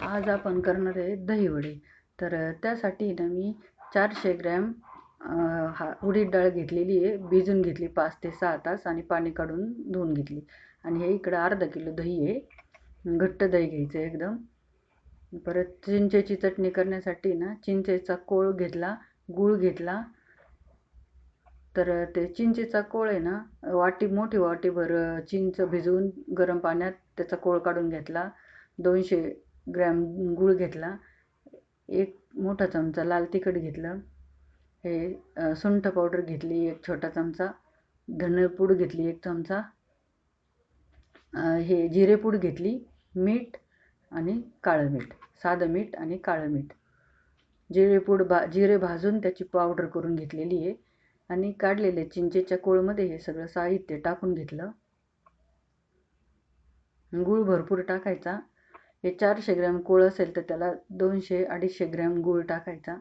आज आपण करणार आहे दही वडे. तर त्यासाठी ना मी 400 ग्रॅम उडीद डाळ घेतलेली आहे, भिजून घेतली 5 ते 6 तास आणि पाणी काढून धुवून घेतली. आणि हे इकडं अर्धा किलो दही आहे, घट्ट दही घ्यायचं एकदम. परत चिंचेची चटणी करण्यासाठी ना चिंचेचा कोळ घेतला, गूळ घेतला. तर ते चिंचेचा कोळ आहे ना, मोठी वाटीभर चिंच भिजवून गरम पाण्यात त्याचा कोळ काढून घेतला. 200 ग्रॅम गूळ घेतला. 1 मोठा चमचा लाल तिखट घेतलं. हे सुंठ पावडर घेतली 1 छोटा चमचा. धनेपूड घेतली 1 चमचा. हे जिरेपूड घेतली. मीठ आणि काळं मीठ, साधं मीठ आणि काळं मीठ. जिरे भाजून त्याची पावडर करून घेतलेली आहे. आणि काढलेले चिंचेच्या कोळमध्ये हे सगळं साहित्य टाकून घेतलं. गूळ भरपूर टाकायचा. हे 400 ग्रॅम कोळ असेल तर त्याला 200-250 ग्रॅम गूळ टाकायचा.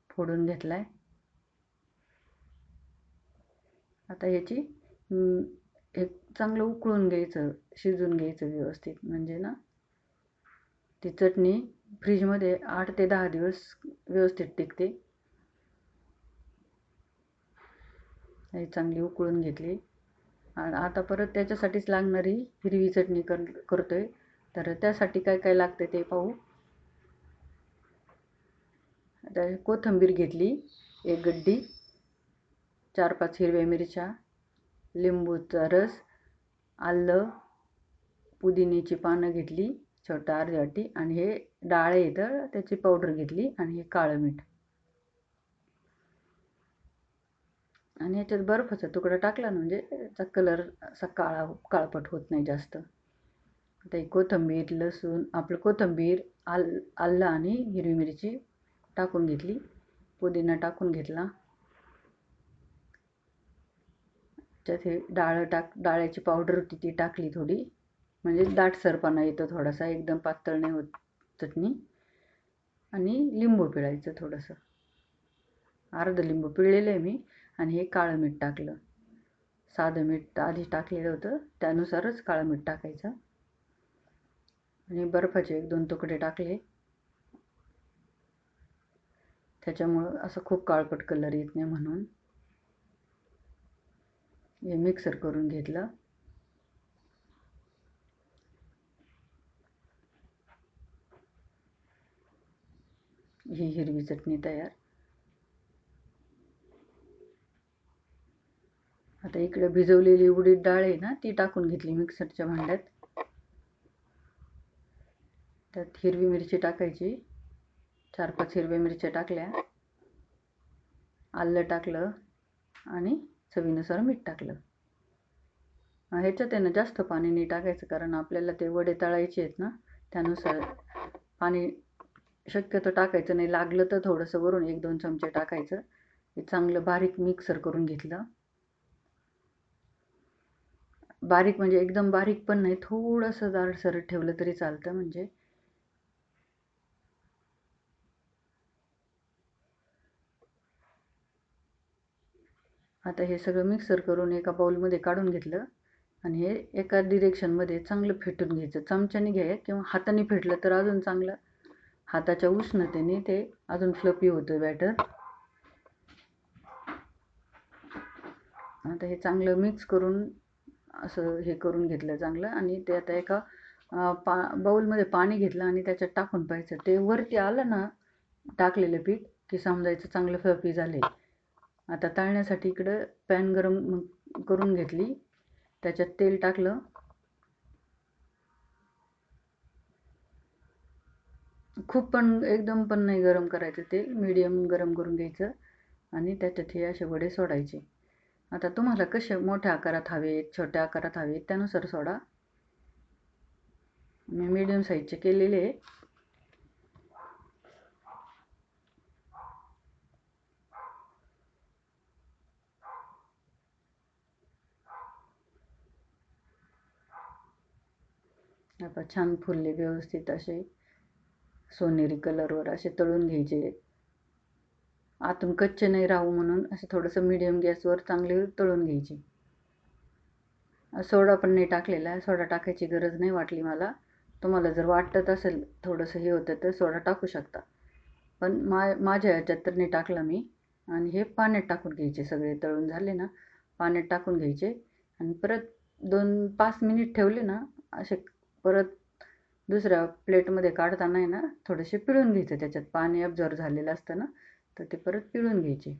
फोडून घेतलाय. आता याची एक चांगलं उकळून घ्यायचं, शिजून घ्यायचं व्यवस्थित, म्हणजे ना ती चटणी फ्रीजमध्ये 8 ते 10 दिवस व्यवस्थित टिकते. ही चांगली उकळून घेतली. आता परत त्याच्यासाठीच लागणारी हिरवी चटणी करतोय. तर त्यासाठी काय काय लागते ते पाहू. आता कोथिंबीर घेतली 1 गड्डी, 4-5 हिरव्या मिरच्या, लिंबूचा रस, आलं, पुदिन्याची पानं घेतली छोटा अर्धी वाटी. आणि हे डाळ आहे तर त्याची पावडर घेतली. आणि हे काळं मीठ. आणि याच्यात बर्फाचा तुकडा टाकला ना म्हणजे त्याचा कलर असा काळपट होत नाही जास्त. आता ही कोथिंबीर, लसूण, कोथिंबीर, आलं आणि हिरवी मिरची टाकून घेतली. पुदिना टाकून घेतला. त्यात हे डाळ्याची पावडर होती ती टाकली थोडी, म्हणजे दाटसरपणा येतो थोडासा, एकदम पातळ नाही होत चटणी. आणि लिंबू पिळायचं थोडंसं, अर्ध लिंबू पिळलेलं आहे मी. आणि हे काळं मीठ टाकलं. साधं मीठ आधी टाकलेलं होतं त्यानुसारच काळं मीठ टाकायचं. आणि बर्फाचे 1-2 तुकडे टाकले, त्याच्यामुळं असं खूप काळपट कलर येत नाही म्हणून. हे मिक्सर करून घेतलं. ही हिरवी चटणी तयार. आता इकडे भिजवलेली उडीद डाळ आहे ना, ती टाकून घेतली मिक्सरच्या भांड्यात. त्यात हिरवी मिरची टाकायची, 4-5 हिरव्या मिरच्या टाकल्या, आलं टाकलं आणि चवीनुसार मीठ टाकलं. ह्याच्यात आहे ना जास्त पाणी नाही टाकायचं, कारण आपल्याला ते वडे तळायचे आहेत ना, त्यानुसार पाणी शक्यतो टाकायचं नाही. लागलं तर थोडंसं वरून 1-2 चमचे टाकायचं. हे चांगलं बारीक मिक्सर करून घेतलं. बारीक म्हणजे एकदम बारीक पण नाही, थोडंसं जाडसर ठेवलं तरी चालतं. म्हणजे आता हे सगळं मिक्सर करून एका बाउलमध्ये काढून घेतलं. आणि हे एका डिरेक्शनमध्ये चांगलं फेटून घ्यायचं. चमच्याने घ्या किंवा हाताने फेटलं तर अजून चांगलं. हाताच्या उष्णतेने ते अजून फ्लफी होतं बॅटर. आता हे चांगलं मिक्स करून असं हे करून घेतलं चांगलं. आणि ते आता एका बाउलमध्ये पाणी घेतलं आणि त्याच्यात टाकून पाहायचं. ते वरती आलं ना टाकलेलं पीठ की समजायचं चांगलं फ्लफी झाले. आता तळण्यासाठी इकडं पॅन गरम करून घेतली, त्याच्यात तेल टाकलं. खूप पण एकदम पण नाही गरम करायचं तेल, मीडियम गरम करून घ्यायचं. आणि त्याच्यात हे असे वडे सोडायचे. आता तुम्हाला कसे मोठ्या आकारात हवेत, छोट्या आकारात हवेत त्यानुसार सोडा. मी मीडियम साईजचे केलेले आहे. आता छान फुलले व्यवस्थित, असे सोनेरी कलरवर असे तळून घ्यायचे. आतून कच्चे नाही राहू म्हणून असे थोडंसं मीडियम गॅसवर चांगले तळून घ्यायचे. सोडा पण नाही टाकलेला आहे, सोडा टाकायची गरज नाही वाटली मला. तुम्हाला जर वाटत असेल थोडंसं हे होतं तर सोडा टाकू शकता. पण माझ्या ह्याच्यात तर नाही टाकला मी. आणि हे पाण्यात टाकून घ्यायचे, सगळे तळून झाले ना पाण्यात टाकून घ्यायचे आणि परत 2-5 मिनिट ठेवले ना असे. परत दुसऱ्या प्लेटमध्ये काढताना आहे ना थोडेसे पिळून घ्यायचे, त्याच्यात पाणी ॲब्झॉर्ब झालेलं असतं ना, तर ते परत पिळून घ्यायचे.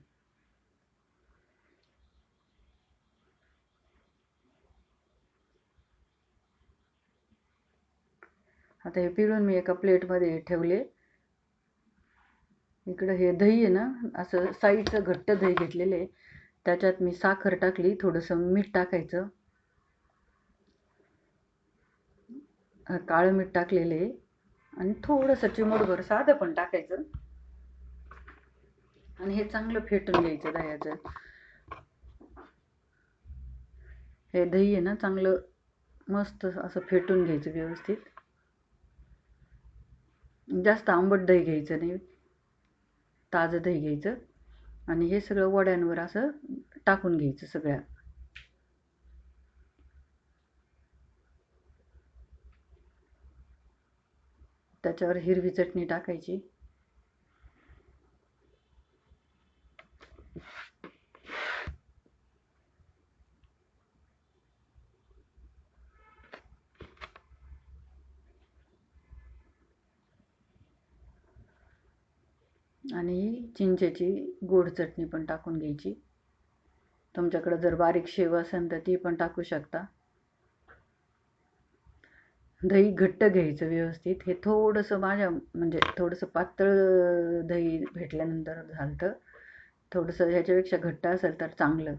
आता हे पिळून मी एका प्लेटमध्ये ठेवले. इकडं हे दही आहे ना, असं साईडचं घट्ट दही घेतलेलं आहे. त्याच्यात मी साखर टाकली, थोडंसं मीठ टाकायचं, काळं मीठ टाकलेलं आहे आणि थोडंसं चिमूटभर साधं पण टाकायचं. आणि हे चांगलं फेटून घ्यायचं दह्याचं. हे दही आहे ना चांगलं मस्त असं फेटून घ्यायचं व्यवस्थित. जास्त आंबट दही घ्यायचं नाही, ताजं दही घ्यायचं आणि हे सगळं वड्यांवर असं टाकून घ्यायचं सगळ्या. त्याच्यावर हिरवी चटणी टाकायची. आणि चिंचेची गोड चटणी पण टाकून घ्यायची. तुमच्याकडे जर बारीक शेव असेल तर ती पण टाकू शकता. दही घट्ट घ्यायचं व्यवस्थित. हे थोडंसं माझ्या म्हणजे थोडंसं पातळ दही भेटल्यानंतर झालं. थोडंसं ह्याच्यापेक्षा घट्ट असेल तर चांगलं.